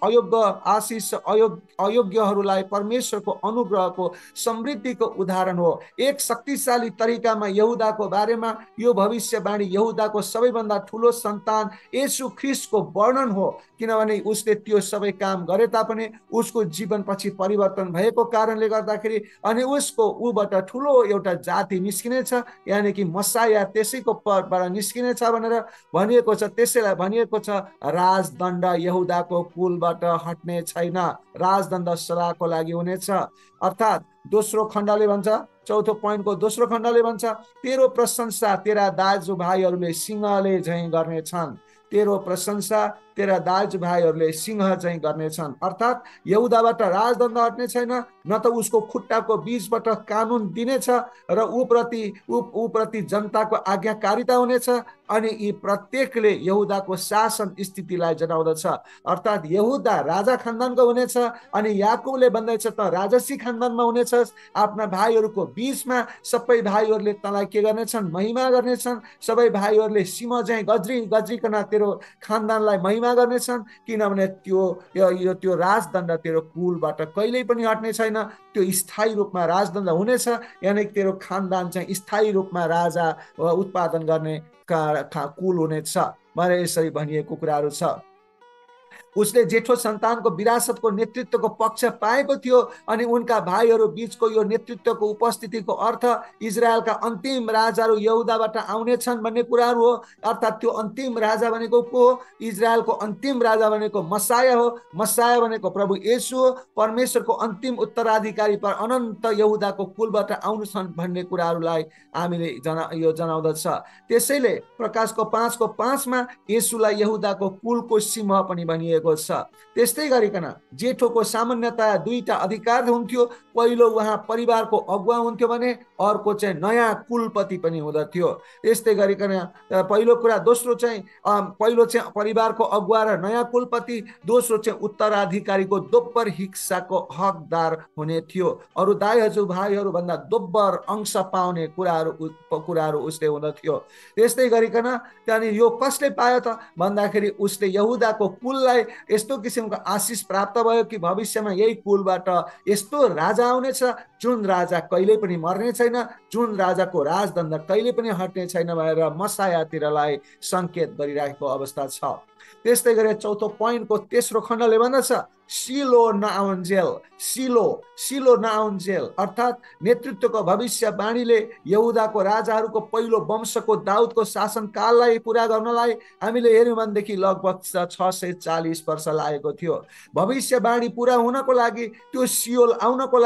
अयोग्यहरूलाई परमेश्वरको अनुग्रहको समृद्धिको उदाहरण हो। एक शक्तिशाली तरिकामा यहुदाको बारेमा यो भविष्यवाणी यहुदाको सबैभन्दा ठुलो सन्तान येशू ख्रीष्टको वर्णन हो, किनभने उसले त्यो सबै काम गरे तापनि उसको जीवन पछि परिवर्तन भएको कारणले गर्दाखेरि अनि ऊबाट ठुलो एउटा जाति निस्किनेछ, यानि कि मसाया त्यसैको पदबाट निस्किनेछ भनेर भनिएको छ। त्यसैलाई भनिएको छ राजदण्ड यहुदाको कुलबाट हट्ने छैन, राजदण्ड सदाको लागि हुनेछ। अर्थात् दोस्रो खण्डले भन्छ, चौथो पोइन्टको दोस्रो खण्डले भन्छ तेरो प्रशंसा तेरा दाजुभाइहरूले सिंहले झैँ गर्नेछन्, तेरो प्रशंसा तेरा दाजुभाइहरूले सिंह चाहिँ गर्नेछन्। अर्थात् यहुदाबाट राजदण्ड हट्ने छैन, न त उसको खुट्टाको बीचबाट कानुन दिनेछ र ऊप्रति जनताको आज्ञाकारिता हुनेछ। अनि यी प्रत्येकले यहुदाको शासन स्थितिलाई जनाउँदछ। अर्थात् यहुदा राजा खानदानको हुनेछ अनि याकुबले भन्दैछ त राजसी खानदानमा हुनेछस्। आफ्ना भाइहरूको बीचमा सबै भाइहरूले तँलाई के गर्नेछन्? महिमा गर्नेछन्। सबै भाइहरूले सिंह चाहिँ गज्रिकन तेरो खानदानलाई महिमा गर्नेछन्, किनभने त्यो राजदण्ड तेरो कुलबाट कहिल्यै पनि हट्ने छैन। त्यो स्थायी रूपमा राजदण्ड हुनेछ, यानि तेरो खानदान चाहिँ स्थायी रूपमा राजा उत्पादन गर्ने कुल हुनेछ भनेर यसरी भनिएको कुराहरू छ। उसले जेठो सन्तानको विरासतको नेतृत्वको पक्ष पाएको थियो अनि उनका भाइहरू बीचको यो नेतृत्वको उपस्थितिको अर्थ इजरायलका अन्तिम राजाहरू यहुदाबाट आउनेछन् भन्ने कुराहरू हो। अर्थात् त्यो अन्तिम राजा भनेको को हो? इजरायलको अन्तिम राजा भनेको मसाया हो। मसाया भनेको प्रभु येशू हो। परमेश्वरको अन्तिम उत्तराधिकारी पर अनन्त यहुदाको कुलबाट आउनेछन् भन्ने कुराहरूलाई हामीले यो जनाउँदछ। त्यसैले प्रकाशको 5 को 5 मा येशूलाई यहुदाको कुलको सिंह पनि भनिएको छ। त्यस्तै गरिकन जेठोको सामान्यतया दुईटा अधिकार हुन्थ्यो। पहिलो उहाँ परिवारको अगुवा हुन्थ्यो भने अर्को चाहिँ नयाँ कुलपति पनि हुँदथ्यो। यस्तै गरिकन पहिलो कुरा, दोस्रो चाहिँ पहिलो चाहिँ परिवारको अगुवा र नयाँ कुलपति, दोस्रो चाहिँ उत्तराधिकारीको दोब्बर हिस्साको हकदार हुने थियो। अरू दाइ हजुरभाइहरू भन्दा दोब्बर अंश पाउने कुराहरू उसले हुँदथ्यो। त्यस्तै गरिकन त्यहाँनिर यो कसले पायो त भन्दाखेरि उसले यहुदाको कुललाई यस्तो किसिमको आशिष प्राप्त भयो कि भविष्यमा यही कुलबाट यस्तो राजा आउनेछ जुन राजा कहिले पनि मर्ने छैन, जुन राजाको राजदण्ड कहिले पनि हट्ने छैन भनेर मसायातिरलाई सङ्केत गरिरहेको अवस्था छ। त्यस्तै गरी चौथो पोइन्टको तेस्रो खण्डले भन्दछ सिलो नआउन्जेल। सिलो नआउन्जेल अर्थात् नेतृत्वको भविष्यवाणीले यहुदाको राजाहरूको पहिलो वंशको दाउदको शासनकाललाई पुरा गर्नलाई हामीले हेर्यौँ भनेदेखि लगभग 640 वर्ष लागेको थियो। भविष्यवाणी पुरा हुनको लागि, त्यो सियोल आउनको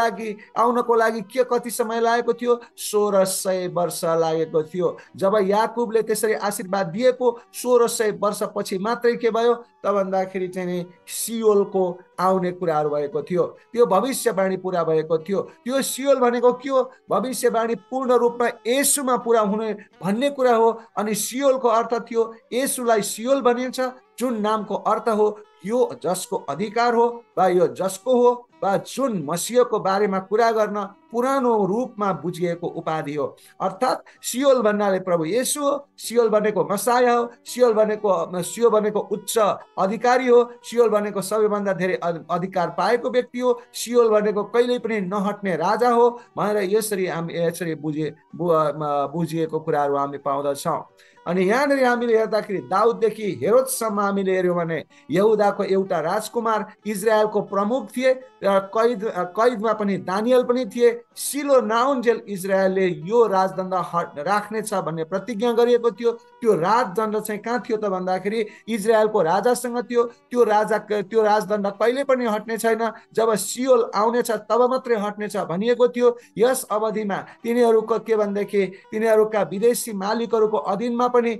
लागि के कति समय लागेको थियो? 1600 वर्ष लागेको थियो। जब याकुबले त्यसरी आशीर्वाद दिएको 1600 वर्षपछि मात्रै के भयो त भन्दाखेरि चाहिँ सियोलको आउने कुराहरू भएको थियो। त्यो भविष्यवाणी पुरा भएको थियो। त्यो सियोल भनेको के हो? भविष्यवाणी पूर्ण रूपमा येशूमा पुरा हुने भन्ने कुरा हो। अनि सियोलको अर्थ थियो, येशूलाई सियोल भनिन्छ, जुन नामको अर्थ हो यो जसको अधिकार हो वा यो जसको हो वा जुन मसीहको बारेमा कुरा गर्न पुरानो रूपमा बुझिएको उपाधि हो। अर्थात् सियोल भन्नाले प्रभु येशू हो, सियोल भनेको मसाया हो, सियोल भनेको उच्च अधिकारी हो, सियोल भनेको सबैभन्दा धेरै अधिकार पाएको व्यक्ति हो, सियोल भनेको कहिल्यै पनि नहट्ने राजा हो भनेर यसरी बुझिएको कुराहरू हामी पाउँदछौँ। अनि यहाँनिर हामीले हेर्दाखेरि दाउददेखि हेरोदसम्म हामीले हेऱ्यौँ भने यहुदाको एउटा राजकुमार, इजरायलको प्रमुख थिए र कैदमा पनि दानियल पनि थिए। सिलो नआउन्जेल इजरायलले यो राजदण्ड राख्नेछ भन्ने प्रतिज्ञा गरिएको थियो। त्यो राजदण्ड चाहिँ कहाँ थियो त भन्दाखेरि इजरायलको राजासँग थियो। त्यो राजदण्ड कहिले पनि हट्ने छैन, जब सियोल आउनेछ तब मात्रै हट्नेछ भनिएको थियो। यस अवधिमा तिनीहरूको के भनेदेखि तिनीहरूका विदेशी मालिकहरूको अधीनमा पनि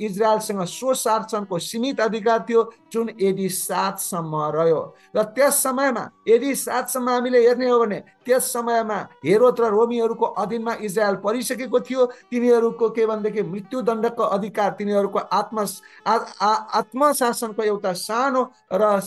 इजरायलसँग स्वशासनको सीमित अधिकार थियो, जुन AD 7 सम्म रह्यो। र त्यस समयमा AD 7 सम्म हामीले हेर्ने हो भने त्यस समयमा हेरोद र रोमीहरूको अधीनमा इजरायल परिसकेको थियो। तिनीहरूको के भनेदेखि मृत्युदण्डको अधिकार, तिनीहरूको आत्मशासनको एउटा सानो र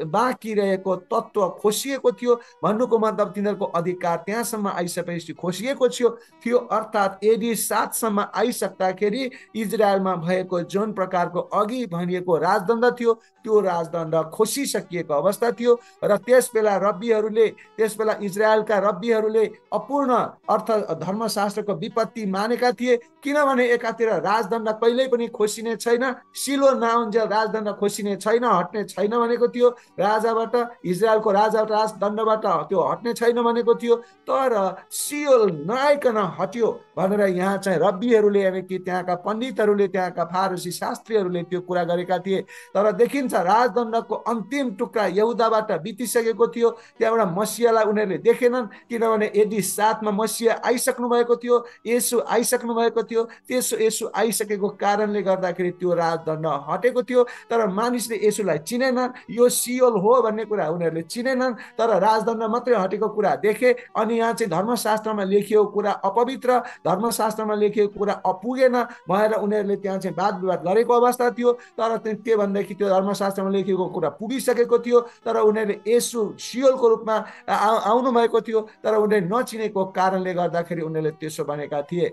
बाँकी रहेको तत्त्व खोसिएको थियो। भन्नुको मतलब तिनीहरूको अधिकार त्यहाँसम्म आइसकेपछि खोसिएको थियो। अर्थात् AD 7 सम्म आइसक्दाखेरि इजरायलमा भएको जुन प्रकारको अघि भनिएको राजदण्ड थियो त्यो राजदण्ड खोसिसकिएको अवस्था थियो। र त्यस बेला इजरायलका रब्बीहरूले अपूर्ण अर्थ धर्मशास्त्रको विपत्ति मानेका थिए, किनभने एकातिर राजदण्ड कहिल्यै पनि खोसिने छैन, सिलो नआउन्जेल राजदण्ड खोसिने छैन, हट्ने छैन भनेको थियो राजाबाट, इजरायलको राजदण्डबाट त्यो हट्ने छैन भनेको थियो। तर सियोल नआइकन हट्यो भनेर यहाँ चाहिँ रब्बीहरूले यानि कि त्यहाँका पण्डितहरूले, त्यहाँका फारसी शास्त्रीहरूले त्यो कुरा गरेका थिए। तर देखिन्छ राजदण्डको अन्तिम टुक्रा यहुदाबाट बितिसकेको थियो। त्यहाँबाट मसियालाई उनीहरूले देखेनन्, किनभने AD 7 मा मसिया आइसक्नु भएको थियो, येशू आइसक्नु भएको थियो। त्यसो येशू आइसकेको कारणले गर्दाखेरि त्यो राजदण्ड हटेको थियो। तर मानिसले येशूलाई चिनेनन्, यो सियोल हो भन्ने कुरा उनीहरूले चिनेनन्। तर राजदण्ड मात्रै हटेको कुरा देखे। अनि यहाँ चाहिँ धर्मशास्त्रमा लेखिएको कुरा अपवित्र, धर्मशास्त्रमा लेखिएको कुरा अपुगेन भनेर उनीहरूले त्यहाँ चाहिँ वाद विवाद गरेको अवस्था थियो। तर के भनेदेखि त्यो धर्मशास्त्रमा लेखिएको कुरा पुगिसकेको थियो। तर उनीहरूले येशू सियोलको रूपमा आउनु भएको थियो, तर उनीहरूले नचिनेको कारणले गर्दाखेरि उनीहरूले त्यसो भनेका थिए।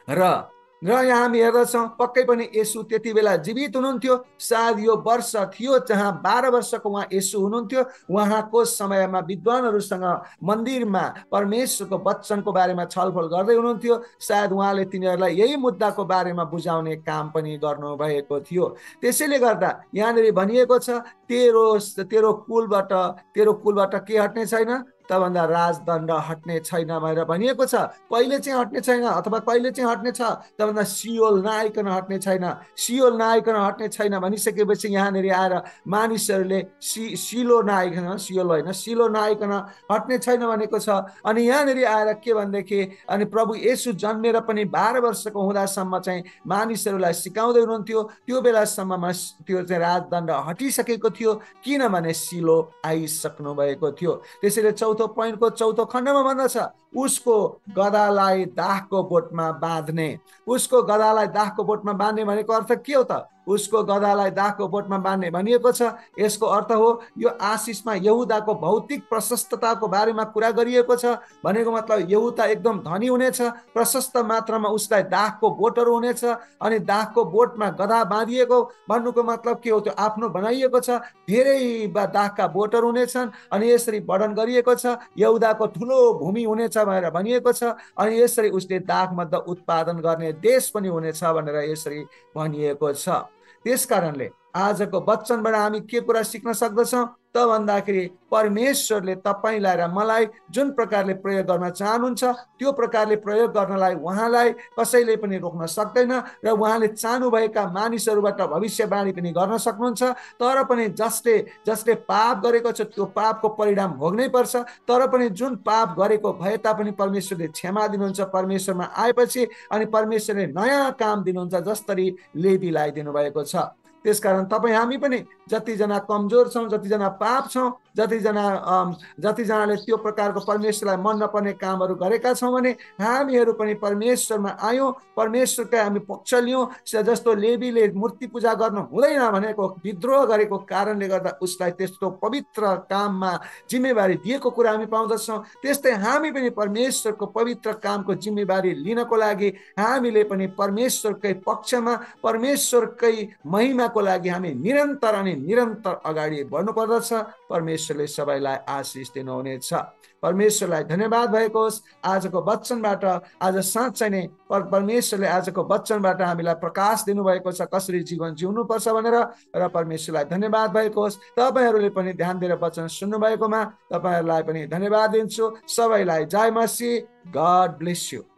र यहाँ हामी हेर्दछौँ पक्कै पनि येशू त्यति बेला जीवित हुनुहुन्थ्यो। सायद यो वर्ष थियो जहाँ 12 वर्षको उहाँ येशू हुनुहुन्थ्यो। उहाँको समयमा विद्वानहरूसँग मन्दिरमा परमेश्वरको वचनको बारेमा छलफल गर्दै हुनुहुन्थ्यो। सायद उहाँले तिनीहरूलाई यही मुद्दाको बारेमा बुझाउने काम पनि गर्नुभएको थियो। त्यसैले गर्दा यहाँनिर भनिएको छ तेरो कुलबाट के हट्ने छैन त भन्दा राजदण्ड हट्ने छैन भनेर भनिएको छ। कहिले चाहिँ हट्ने छैन अथवा कहिले चाहिँ हट्ने छ त भन्दा सियोल नआइकन हट्ने छैन। सियोल नआइकन हट्ने छैन भनिसकेपछि यहाँनिर आएर मानिसहरूले सिलो नआइकन हट्ने छैन भनेको छ। अनि यहाँनिर आएर के भनेदेखि अनि प्रभु येशू जन्मेर पनि 12 वर्षको हुँदासम्म चाहिँ मानिसहरूलाई सिकाउँदै हुनुहुन्थ्यो। त्यो बेलासम्ममा त्यो चाहिँ राजदण्ड हटिसकेको थियो, किनभने सिलो आइसक्नु भएको थियो। त्यसैले चौथो पोइन्टको चौथो खण्डमा भन्दछ, उसको गधालाई दाहको बोटमा बाँध्ने। उसको गधालाई दाहको बोटमा बाँध्ने भनेको अर्थ के हो त? उसको गधालाई दाहको बोटमा बाँध्ने भनिएको छ। यसको अर्थ हो यो आशिषमा यहुदाको भौतिक प्रशस्तताको बारेमा कुरा गरिएको छ। भनेको मतलब यहुदा एकदम धनी हुनेछ, प्रशस्त मात्रामा उसलाई दाहको बोटहरू हुनेछ, अनि दाहको बोटमा गधा बाँधिएको भन्नुको मतलब के हो? त्यो आफ्नो बनाइएको छ, धेरै दाहका बोटहरू हुनेछन्, अनि यसरी वर्णन गरिएको छ। यहुदाको ठुलो भूमि हुनेछ भनेर भनिएको छ, अनि यसरी उसले दाग मध्य उत्पादन गर्ने देश पनि हुनेछ भनेर यसरी भनिएको छ। त्यस कारणले आजको वचनबाट हामी के कुरा सिक्न सक्दछौँ त भन्दाखेरि परमेश्वरले तपाईँलाई र मलाई जुन प्रकारले प्रयोग गर्न चाहनुहुन्छ त्यो प्रकारले प्रयोग गर्नलाई उहाँलाई कसैले पनि रोक्न सक्दैन, र उहाँले चाहनुभएका मानिसहरूबाट भविष्यवाणी पनि गर्न सक्नुहुन्छ। तर पनि जसले पाप गरेको छ त्यो पापको परिणाम भोग्नै पर्छ। तर पनि जुन पाप गरेको भए तापनि परमेश्वरले क्षमा दिनुहुन्छ परमेश्वरमा आएपछि, अनि परमेश्वरले नयाँ काम दिनुहुन्छ जसरी लेवीलाई दिनुभएको छ। त्यसकारण तपाईँ हामी पनि जतिजना कमजोर छौँ, जतिजना पाप छौँ, जतिजनाले त्यो प्रकारको परमेश्वरलाई मन नपर्ने कामहरू गरेका छौँ भने हामीहरू पनि परमेश्वरमा आयौँ, परमेश्वरकै हामी पक्ष लियौँ। जस्तो लेवीले मूर्ति पूजा गर्नु हुँदैन भनेको विद्रोह गरेको कारणले गर्दा उसलाई त्यस्तो पवित्र काममा जिम्मेवारी दिएको कुरा हामी पाउँदछौँ। त्यस्तै हामी पनि परमेश्वरको पवित्र कामको जिम्मेवारी लिनको लागि हामीले पनि परमेश्वरकै पक्षमा, परमेश्वरकै महिमाको लागि हामी निरन्तर अगाडि बढ्नु पर्दछ। परमेश्वरले सबैलाई आशिष दिनुहुनेछ। परमेश्वरलाई धन्यवाद भएको होस् आजको वचनबाट। आज साँच्चै नै परमेश्वरले आजको वचनबाट हामीलाई प्रकाश दिनुभएको छ कसरी जीवन जिउनुपर्छ भनेर, र परमेश्वरलाई धन्यवाद भएको होस्। तपाईँहरूले पनि ध्यान दिएर वचन सुन्नुभएकोमा तपाईँहरूलाई पनि धन्यवाद दिन्छु। सबैलाई जय मसीह। God bless you.